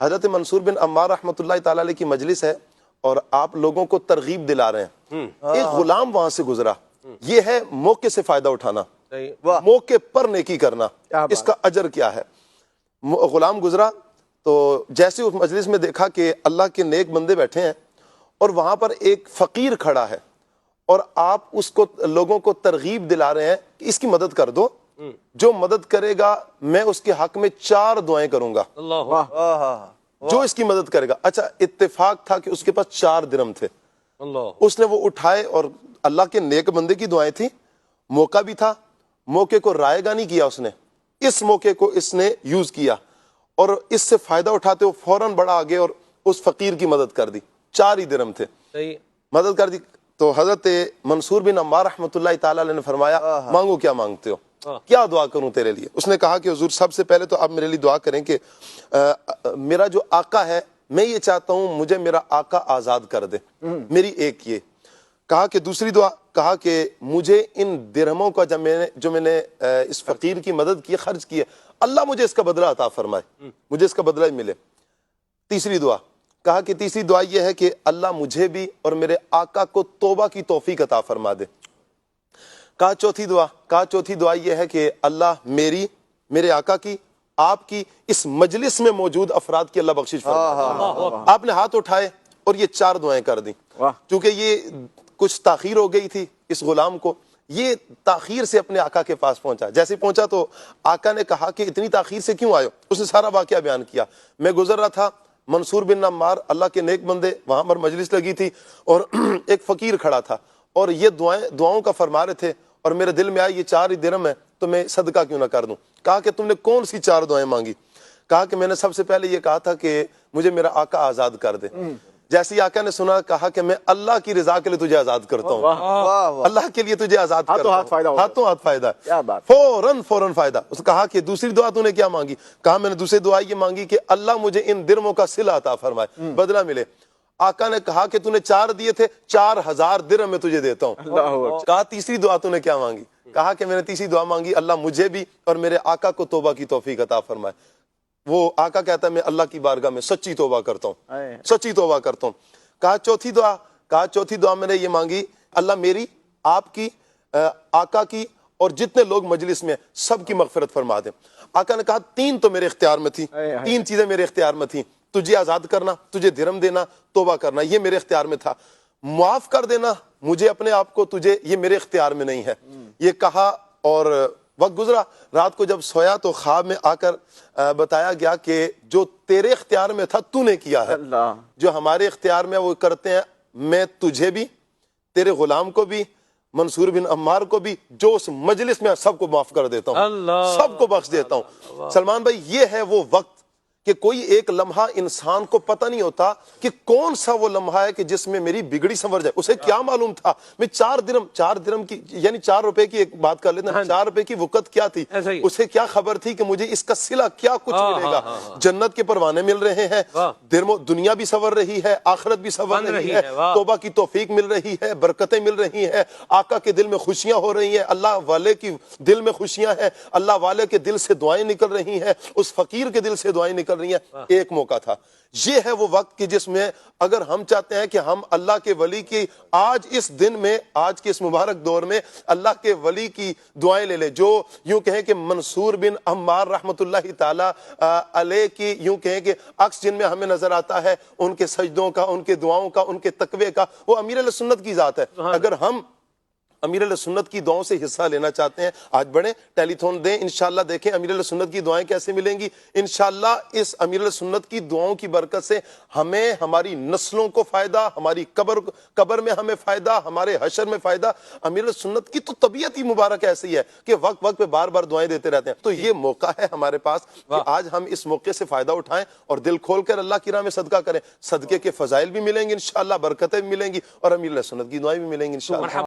حضرت منصور بن عمار رحمۃ اللہ تعالی علیہ کی مجلس ہے اور آپ لوگوں کو ترغیب دلا رہے ہیں. ایک غلام وہاں سے گزرا. یہ ہے موقع سے فائدہ اٹھانا, موقع پر نیکی کرنا. اس کا اجر کیا ہے؟ غلام گزرا تو جیسے اس مجلس میں دیکھا کہ اللہ کے نیک بندے بیٹھے ہیں اور وہاں پر ایک فقیر کھڑا ہے اور آپ اس کو لوگوں کو ترغیب دلا رہے ہیں کہ اس کی مدد کر دو, جو مدد کرے گا میں اس کے حق میں 4 دعائیں کروں گا. جو اس کی مدد کرے گا. اچھا اتفاق تھا کہ اس کے پاس 4 درم تھے. اس نے وہ اٹھائے اور اللہ کے نیک بندے کی دعائیں تھیں, موقع بھی تھا, موقع کو رائے گا نہیں کیا اس نے, اس موقع کو اس نے یوز کیا اور اس سے فائدہ اٹھاتے وہ فوراً بڑا آگے اور اس فقیر کی مدد کر دی. 4 ہی درم تھے, مدد کر دی. تو حضرت منصور بن عمار رحمۃ اللہ تعالی علیہ نے فرمایا مانگو کیا مانگتے ہو, کیا دعا کروں تیرے لیے؟ اس نے کہا کہ حضور سب سے پہلے تو آپ میرے لیے دعا کریں کہ میرا جو آقا ہے میں یہ چاہتا ہوں مجھے میرا آقا آزاد کر دے. میری ایک یہ کہا کہ دوسری دعا کہا کہ مجھے ان درہموں کا جو میں نے اس فقیر کی مدد کی خرچ کی ہے اللہ مجھے اس کا بدلہ عطا فرمائے, مجھے اس کا بدلہ ہی ملے. تیسری دعا کہا کہ تیسری دعا یہ ہے کہ اللہ مجھے بھی اور میرے آقا کو توبہ کی توفیق عطا فرما دے. کہا چوتھی دعا یہ ہے کہ اللہ میری, میرے آقا کی, آپ کی, اس مجلس میں موجود افراد کی اللہ بخشش فرما. آپ نے ہاتھ اٹھائے اور یہ 4 دعائیں کر دیں. کیونکہ یہ کچھ تاخیر ہو گئی تھی اس غلام کو, یہ تاخیر سے اپنے آقا کے پاس پہنچا. جیسے پہنچا تو آقا نے کہا کہ اتنی تاخیر سے کیوں آئے ہو؟ اس نے سارا واقعہ بیان کیا. میں گزر رہا تھا, منصور بن عمار اللہ کے نیک بندے وہاں پر مجلس لگی تھی اور ایک فقیر کھڑا تھا اور یہ دعاؤں کا فرما رہے تھے اور میرے دل میں آئی یہ 4 ہی درہم ہے تو میں صدقہ کیوں نہ کر دوں. کہا کہ تم نے کون سی 4 دعائیں مانگی؟ کہا کہ میں نے سب سے پہلے یہ کہا تھا کہ مجھے میرا آقا آزاد کر دے. جیسے ہی آقا نے سنا کہا کہ میں اللہ کی رضا کے لیے تجھے آزاد کرتا ہوں, اللہ کے لیے تجھے آزاد کرتا ہوں. ہاتھوں ہاتھ فائدہ, فوراً فائدہ. اس نے کہا کہ دوسری دعا تو نے کیا مانگی؟ کہا میں نے دوسری دعا یہ مانگی کہ اللہ مجھے ان درہموں کا صلہ عطا فرمائے, بدلہ ملے. آقا نے کہا کہ تو نے 4 دیے تھے, 4000 درہم میں تجھے دیتا ہوں. کہا تیسری دعا تو نے کیا مانگی؟ کہا کہ میں نے تیسری دعا مانگی اللہ مجھے بھی اور میرے آقا کو توبہ کی توفیق عطا فرمائے. وہ آقا کہتا ہے میں اللہ کی بارگاہ میں سچی توبہ کرتا ہوں, سچی توبہ کرتا ہوں. کہا چوتھی دعا میں نے یہ مانگی اللہ میری, آپ کی, آقا کی اور جتنے لوگ مجلس میں سب کی مغفرت فرما دیں. آقا نے کہا 3 تو میرے اختیار میں تھی, 3 چیزیں میرے اختیار میں تھیں, تجھے آزاد کرنا, تجھے درہم دینا, توبہ کرنا, یہ میرے اختیار میں تھا. معاف کر دینا مجھے اپنے آپ کو تجھے, یہ میرے اختیار میں نہیں ہے. یہ کہا اور وقت گزرا. رات کو جب سویا تو خواب میں آ کر بتایا گیا کہ جو تیرے اختیار میں تھا تو نے کیا ہے, جو ہمارے اختیار میں وہ کرتے ہیں, میں تجھے بھی, تیرے غلام کو بھی, منصور بن عمار کو بھی, جو اس مجلس میں سب کو معاف کر دیتا ہوں, سب کو بخش دیتا ہوں. سلمان بھائی یہ ہے وہ وقت کہ کوئی ایک لمحہ انسان کو پتہ نہیں ہوتا کہ کون سا وہ لمحہ ہے کہ جس میں میری بگڑی سنور جائے. اسے کیا معلوم تھا میں 4 درہم کی یعنی 4 روپے کی ایک بات کر لیتے ہیں, 4 روپے کی وقت کیا تھی, اسے کیا خبر تھی کہ مجھے اس کا صلہ کیا کچھ ملے گا. جنت کے پروانے مل رہے ہیں, دنیا بھی سنور رہی ہے, آخرت بھی سنور رہی ہے, توبہ کی توفیق مل رہی ہے, برکتیں مل رہی ہیں, آقا کے دل میں خوشیاں ہو رہی ہیں, اللہ والے کی دل میں خوشیاں ہیں, اللہ والے کے دل سے دعائیں نکل رہی ہیں, اس فقیر کے دل سے دعائیں نکل رہی ہیں. ایک موقع تھا. یہ ہے وہ وقت کہ جس میں اگر ہم چاہتے ہیں کہ ہم اللہ کے ولی کی آج اس دن میں, آج کے اس مبارک دور میں اللہ کے ولی کی دعائیں لے لیں, جو یوں کہیں کہ منصور بن عمار رحمۃ اللہ تعالی علیہ کی یوں کہیں کہ عکس جن میں ہمیں نظر آتا ہے, ان کے سجدوں کا, ان کے دعاؤں کا, ان کے تقوی کا, وہ امیر علیہ سنت کی ذات ہے. اگر ہم امیر علیہ سنت کی دعاؤں سے حصہ لینا چاہتے ہیں آج بڑھیں, ٹیلی تھون دیں, انشاءاللہ دیکھیں امیر علیہ سنت کی دعائیں کیسے ملیں گی. انشاءاللہ اس امیر علیہ سنت کی دعاؤں کی برکت سے ہمیں, ہماری نسلوں کو فائدہ, ہماری قبر میں ہمیں فائدہ, ہمارے حشر میں فائدہ. امیر علیہ سنت کی تو طبیعت ہی مبارک ایسی ہے کہ وقت وقت پہ بار بار دعائیں دیتے رہتے ہیں. تو یہ موقع ہے ہمارے پاس کہ آج ہم اس موقع سے فائدہ اٹھائیں اور دل کھول کر اللہ کی راہ میں صدقہ کریں. صدقے کے فضائل بھی ملیں گے انشاءاللہ, برکتیں بھی ملیں گی اور امیر علیہ سنت کی دعائیں بھی ملیں گی انشاءاللہ.